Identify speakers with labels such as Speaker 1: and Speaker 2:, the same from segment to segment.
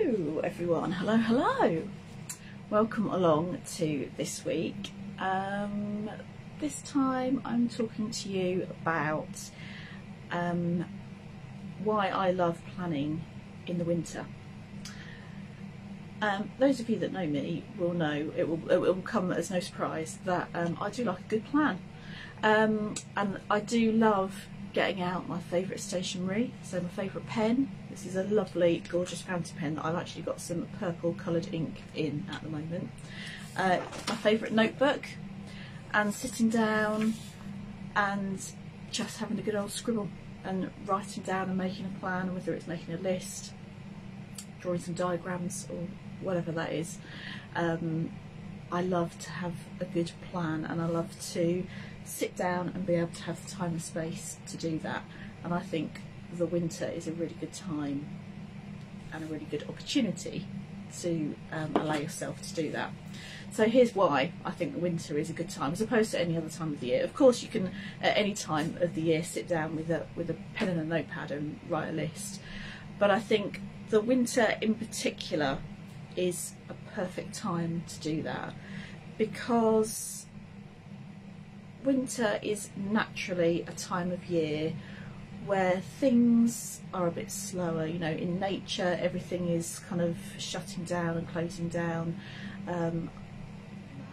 Speaker 1: Hello everyone, hello. Welcome along to this week. This time I'm talking to you about why I love planning in the winter. Those of you that know me will know, it will come as no surprise that I do like a good plan, and I do love getting out my favourite stationery. So my favourite pen, this is a lovely gorgeous fountain pen that I've actually got some purple coloured ink in at the moment. My favourite notebook, and sitting down and just having a good old scribble and writing down and making a plan, whether it's making a list, drawing some diagrams or whatever that is. I love to have a good plan, and I love to sit down and be able to have the time and space to do that. And I think the winter is a really good time and a really good opportunity to allow yourself to do that. So here's why I think the winter is a good time as opposed to any other time of the year. Of course you can at any time of the year sit down with a pen and a notepad and write a list, but I think the winter in particular is a perfect time to do that, because winter is naturally a time of year where things are a bit slower. You know, in nature everything is kind of shutting down and closing down.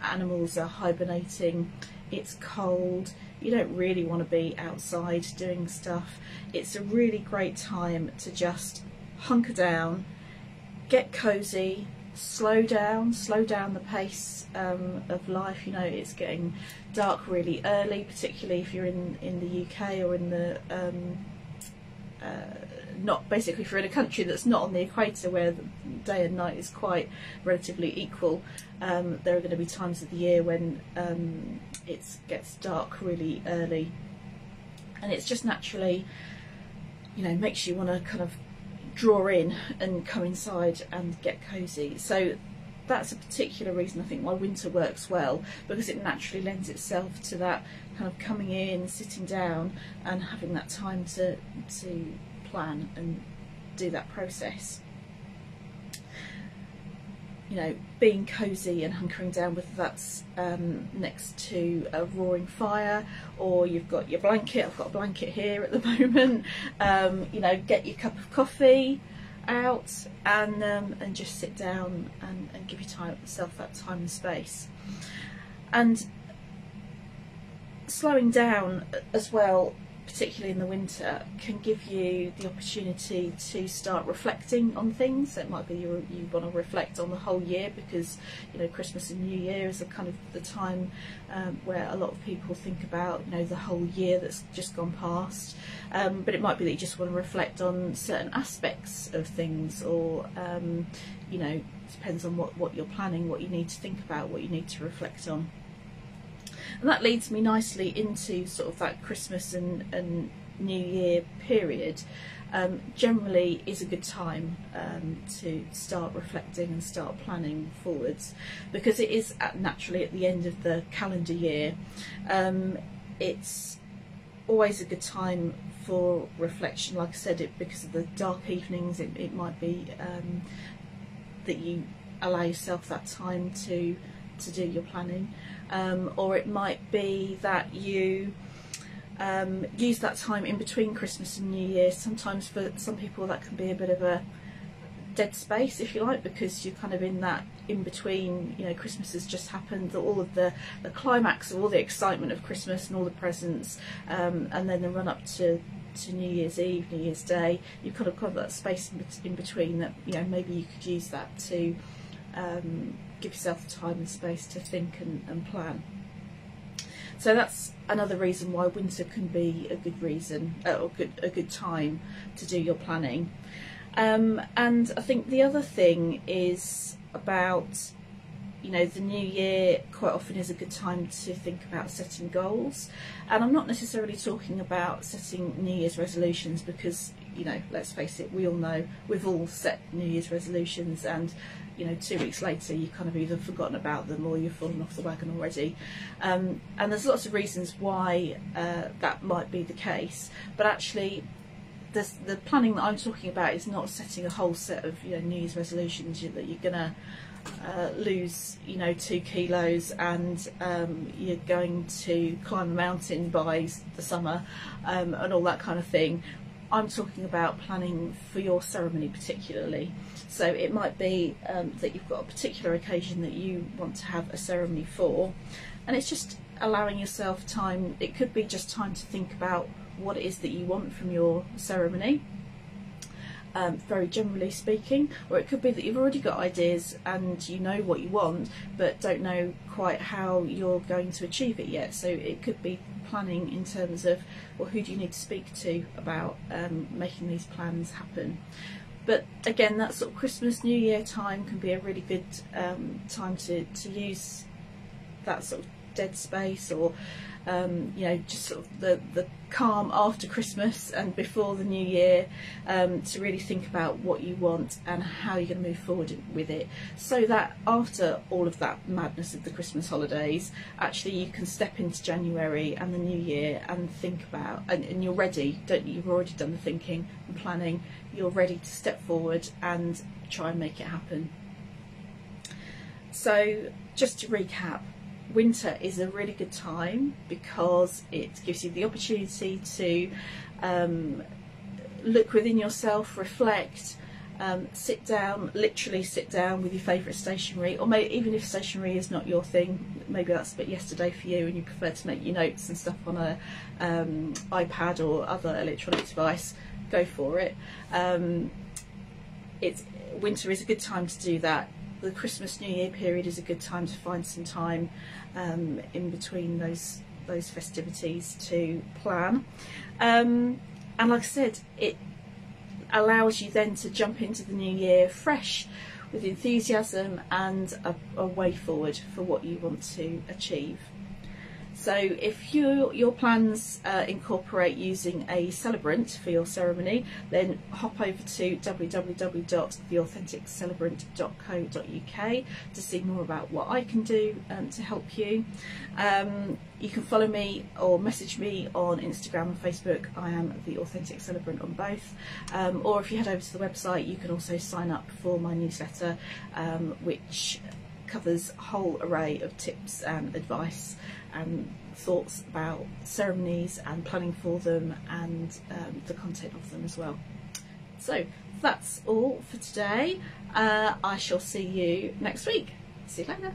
Speaker 1: Animals are hibernating, it's cold, you don't really want to be outside doing stuff. It's a really great time to just hunker down, get cozy, slow down the pace of life. You know, it's getting dark really early, particularly if you're in the UK or in the if you're in a country that's not on the equator where the day and night is quite relatively equal. There are going to be times of the year when it gets dark really early, and it's just naturally, you know, makes you want to kind of draw in and come inside and get cozy. So that's a particular reason I think why winter works well, because it naturally lends itself to that kind of coming in, sitting down and having that time to plan and do that process. You know, being cozy and hunkering down, whether that's next to a roaring fire or you've got your blanket. I've got a blanket here at the moment. You know, get your cup of coffee out and just sit down and give yourself that time and space. And slowing down as well, particularly in the winter, can give you the opportunity to start reflecting on things. So it might be you want to reflect on the whole year, because, you know, Christmas and New Year is a kind of the time where a lot of people think about, you know, the whole year that's just gone past. But it might be that you just want to reflect on certain aspects of things, or you know, it depends on what you're planning, what you need to think about, what you need to reflect on. And that leads me nicely into sort of that Christmas and New Year period. Generally is a good time to start reflecting and start planning forwards, because it is naturally at the end of the calendar year. It's always a good time for reflection. Like I said, because of the dark evenings, it might be that you allow yourself that time to do your planning, or it might be that you use that time in between Christmas and New Year. Sometimes for some people that can be a bit of a dead space, if you like, because you're kind of in that in between. You know, Christmas has just happened, all of the climax of all the excitement of Christmas and all the presents, and then the run up to New Year's Eve, New Year's Day. You've kind of got that space in between that, you know, maybe you could use that to give yourself the time and space to think and plan. So that's another reason why winter can be a good reason, or a good time to do your planning. And I think the other thing is about, you know, the new year quite often is a good time to think about setting goals. And I'm not necessarily talking about setting New Year's resolutions, because, you know, let's face it, we all know we've all set New Year's resolutions, and, you know, 2 weeks later you kind of either forgotten about them or you've fallen off the wagon already. And there's lots of reasons why that might be the case, but actually the planning that I'm talking about is not setting a whole set of, you know, New Year's resolutions that you're gonna lose, you know, 2 kilos and you're going to climb a mountain by the summer and all that kind of thing. I'm talking about planning for your ceremony particularly. So it might be that you've got a particular occasion that you want to have a ceremony for, and it's just allowing yourself time. It could be just time to think about what it is that you want from your ceremony, very generally speaking, or it could be that you've already got ideas and you know what you want but don't know quite how you're going to achieve it yet. So it could be planning in terms of, well, who do you need to speak to about making these plans happen. But again, that sort of Christmas, New Year time can be a really good time to use that sort of dead space, or you know, just sort of the calm after Christmas and before the new year, to really think about what you want and how you're going to move forward with it, so that after all of that madness of the Christmas holidays, actually you can step into January and the new year and think about, and you're ready, don't you? You've already done the thinking and planning, you're ready to step forward and try and make it happen. So just to recap, winter is a really good time because it gives you the opportunity to look within yourself, reflect, literally sit down with your favourite stationery, or even if stationery is not your thing, maybe that's a bit yesterday for you and you prefer to make your notes and stuff on a iPad or other electronic device, go for it. Winter is a good time to do that. The Christmas New Year period is a good time to find some time in between those festivities to plan, and like I said, it allows you then to jump into the new year fresh, with enthusiasm and a way forward for what you want to achieve. So if your plans incorporate using a celebrant for your ceremony, then hop over to www.theauthenticcelebrant.co.uk to see more about what I can do to help you. You can follow me or message me on Instagram and Facebook. I am The Authentic Celebrant on both. Or if you head over to the website, you can also sign up for my newsletter, which covers a whole array of tips and advice and thoughts about ceremonies and planning for them, and the content of them as well. So that's all for today. I shall see you next week. See you later.